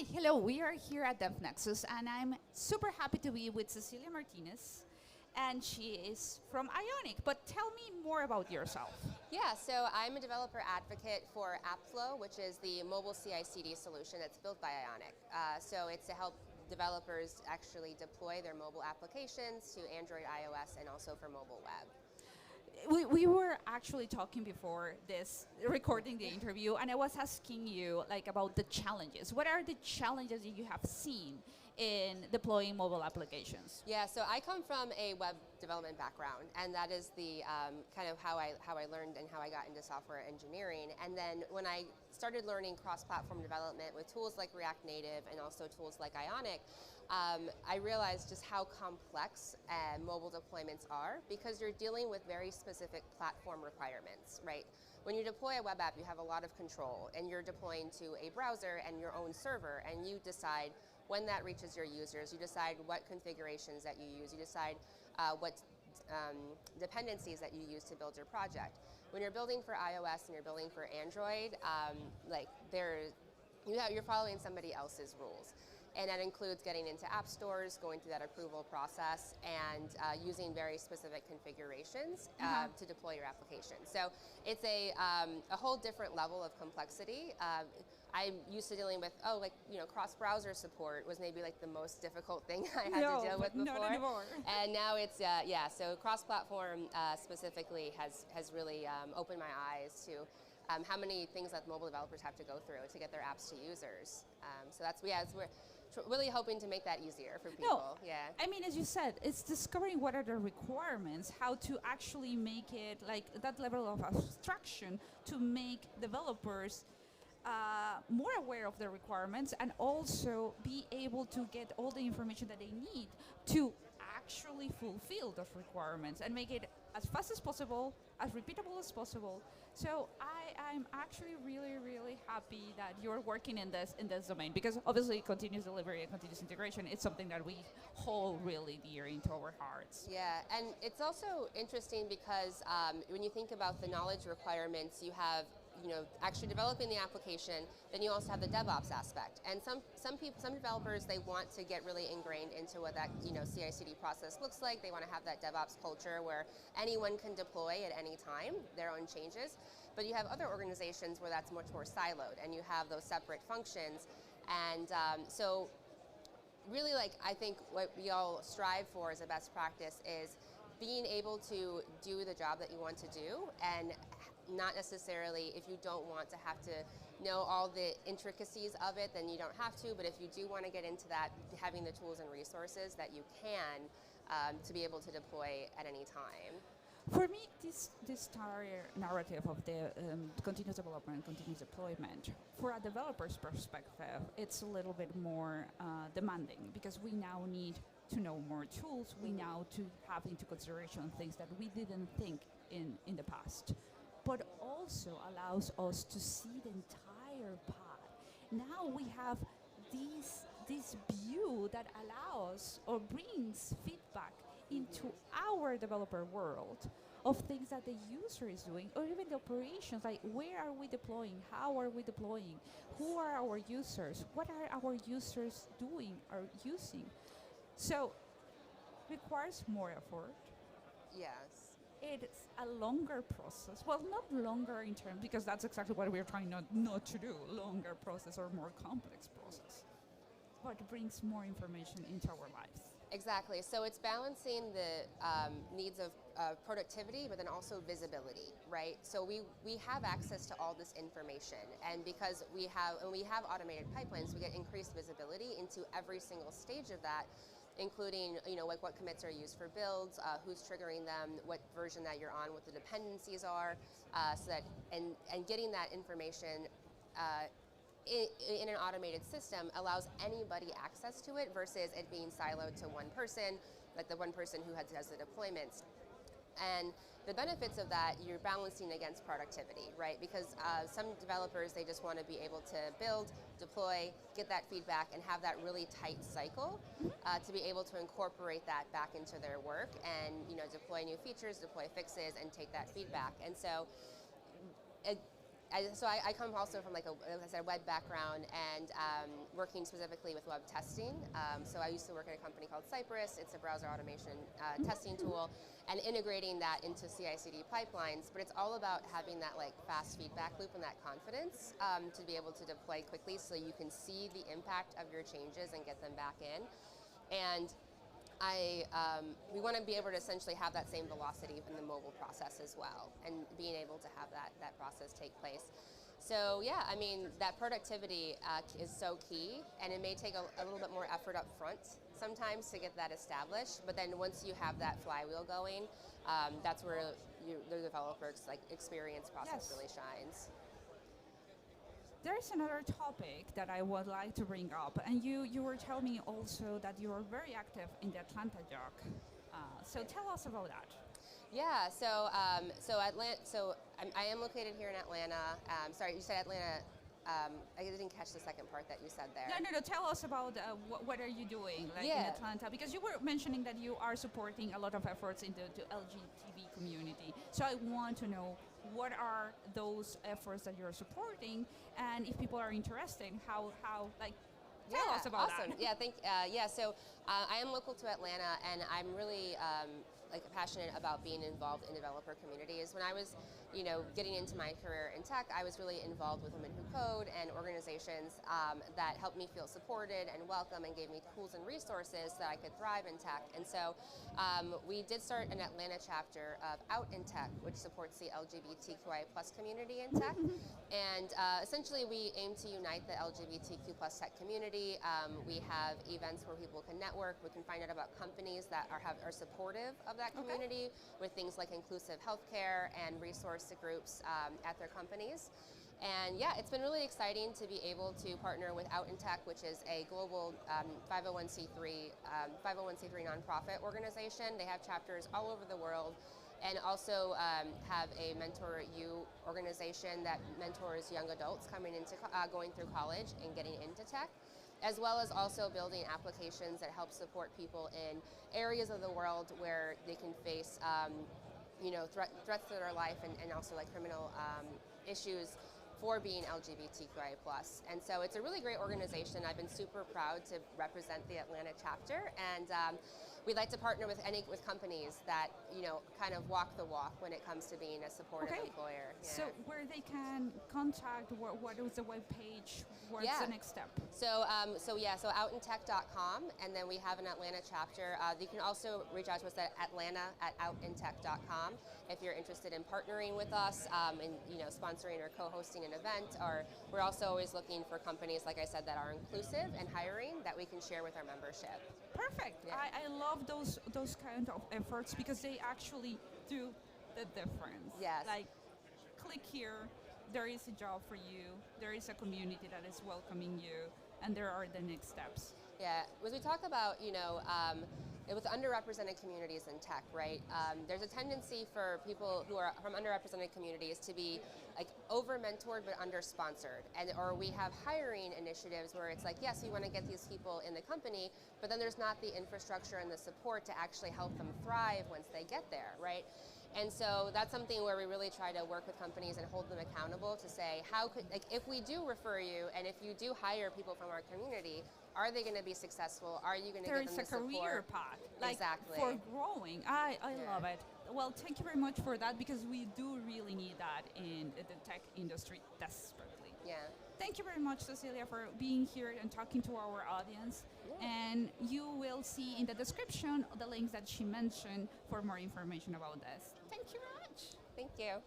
Hi, hello. We are here at DevNexus, and I'm super happy to be with Cecelia Martinez, and she is from Ionic. But tell me more about yourself. Yeah, so I'm a developer advocate for Appflow, which is the mobile CI/CD solution that's built by Ionic. So it's to help developers actually deploy their mobile applications to Android, iOS, and also for mobile web. We were actually talking before this, recording the interview, and I was asking you about the challenges. What are the challenges that you have seen in deploying mobile applications? Yeah, so I come from a web development background, and that is the kind of how I learned and how I got into software engineering. And then when I started learning cross-platform development with tools like React Native and also tools like Ionic, I realized just how complex mobile deployments are, because you're dealing with very specific platform requirements, right? When you deploy a web app, you have a lot of control, and you're deploying to a browser and your own server, and you decide when that reaches your users, you decide what configurations that you use, you decide what dependencies that you use to build your project. When you're building for iOS and you're building for Android, you're following somebody else's rules. And that includes getting into app stores, going through that approval process, and using very specific configurations to deploy your application. So it's a whole different level of complexity. I'm used to dealing with, cross-browser support was maybe the most difficult thing I had to deal with before. Not anymore. And now it's, so cross-platform specifically has really opened my eyes to how many things that mobile developers have to go through to get their apps to users. So we're really hoping to make that easier for people. No, yeah. I mean, as you said, it's discovering what are the requirements, how to actually make it that level of abstraction to make developers more aware of the requirements and also be able to get all the information that they need to actually fulfill those requirements and make it as fast as possible, as repeatable as possible. So I'm actually really, really happy that you're working in this domain, because obviously continuous delivery and continuous integration is something that we hold really dear into our hearts. Yeah, and it's also interesting because when you think about the knowledge requirements, you have actually developing the application, then you also have the DevOps aspect. And some developers, they want to get really ingrained into what that CI/CD process looks like. They want to have that DevOps culture where anyone can deploy at any time their own changes. But you have other organizations where that's much more siloed, and you have those separate functions. And so really, I think what we all strive for as a best practice is being able to do the job that you want to do, and not necessarily, if you don't want to have to know all the intricacies of it, then you don't have to, but if you do want to get into that, having the tools and resources that you can to be able to deploy at any time. For me, this entire narrative of the continuous development, continuous deployment, for a developer's perspective, it's a little bit more demanding, because we now need to know more tools. We now to have into consideration things that we didn't think in the past, but also allows us to see the entire path. Now we have this view that allows or brings feedback into our developer world of things that the user is doing, or even the operations, like where are we deploying, how are we deploying, who are our users, what are our users doing or using. So requires more effort. Yes. It's a longer process. Well, not longer in terms, because that's exactly what we're trying not to do, longer process or more complex process. But it brings more information into our lives. Exactly. So it's balancing the needs of productivity, but then also visibility, right? So we have access to all this information, and because when we have automated pipelines, we get increased visibility into every single stage of that, including what commits are used for builds, who's triggering them, what version that you're on, what the dependencies are, so that and getting that information in an automated system allows anybody access to it versus it being siloed to one person, like the one person who does the deployments. And the benefits of that, you're balancing against productivity, right? Because some developers, they just want to be able to build, deploy, get that feedback, and have that really tight cycle to be able to incorporate that back into their work and deploy new features, deploy fixes, and take that feedback. And so I come also from like as I said, web background and working specifically with web testing. So I used to work at a company called Cypress. It's a browser automation testing tool, and integrating that into CI/CD pipelines. But it's all about having that like fast feedback loop and that confidence to be able to deploy quickly, so you can see the impact of your changes and get them back in. And we want to be able to essentially have that same velocity in the mobile process as well, and being able to have that process take place. So yeah, I mean, that productivity is so key, and it may take a little bit more effort up front sometimes to get that established, but then once you have that flywheel going, that's where the developer's like experience process really shines. There's another topic that I would like to bring up, and you were telling me also that you are very active in the Atlanta JOC. So tell us about that. Yeah, so I am located here in Atlanta. Sorry, you said Atlanta. I didn't catch the second part that you said there. No. Tell us about what are you doing in Atlanta, because you were mentioning that you are supporting a lot of efforts in the LGBT community. So I want to know, what are those efforts that you're supporting, and if people are interested, how tell us about awesome. that. So I am local to Atlanta, and I'm really passionate about being involved in developer communities. When I was, getting into my career in tech, I was really involved with Women Who Code and organizations that helped me feel supported and welcome and gave me tools and resources so that I could thrive in tech. And so we did start an Atlanta chapter of Out in Tech, which supports the LGBTQI+ community in tech. And essentially we aim to unite the LGBTQ+ tech community. We have events where people can network. We can find out about companies that are supportive of that community with things like inclusive healthcare and resource groups at their companies. And yeah, it's been really exciting to be able to partner with Out in Tech, which is a global 501c3 nonprofit organization. They have chapters all over the world, and also have a Mentor You organization that mentors young adults going through college and getting into tech, as well as also building applications that help support people in areas of the world where they can face threats to their life, and also like criminal issues for being LGBTQI+. And so it's a really great organization. I've been super proud to represent the Atlanta chapter, and we'd like to partner with companies that kind of walk the walk when it comes to being a supportive employer. Yeah. So where they can contact, what is the web page? What's the next step? So outintech.com, and then we have an Atlanta chapter. You can also reach out to us at atlanta@outintech.com if you're interested in partnering with us and sponsoring or co-hosting an event. Or we're also always looking for companies, like I said, that are inclusive and hiring that we can share with our membership. Perfect. Yeah. I love those kind of efforts, because they actually do the difference. Yes. Like, click here, there is a job for you, there is a community that is welcoming you, and there are the next steps. Yeah, as we talk about, with underrepresented communities in tech, right? There's a tendency for people who are from underrepresented communities to be like over-mentored but under-sponsored, or we have hiring initiatives where it's like, yes, we want to get these people in the company, but then there's not the infrastructure and the support to actually help them thrive once they get there, right? And so that's something where we really try to work with companies and hold them accountable to say, if we do refer you, and if you do hire people from our community, are they going to be successful? Are you going to give them the support? There's a career path, exactly, for growing. I love it. Well, thank you very much for that, because we do really need that in the tech industry desperately. Yeah. Thank you very much, Cecelia, for being here and talking to our audience. Yeah. And you will see in the description the links that she mentioned for more information about this. Thank you very much. Thank you.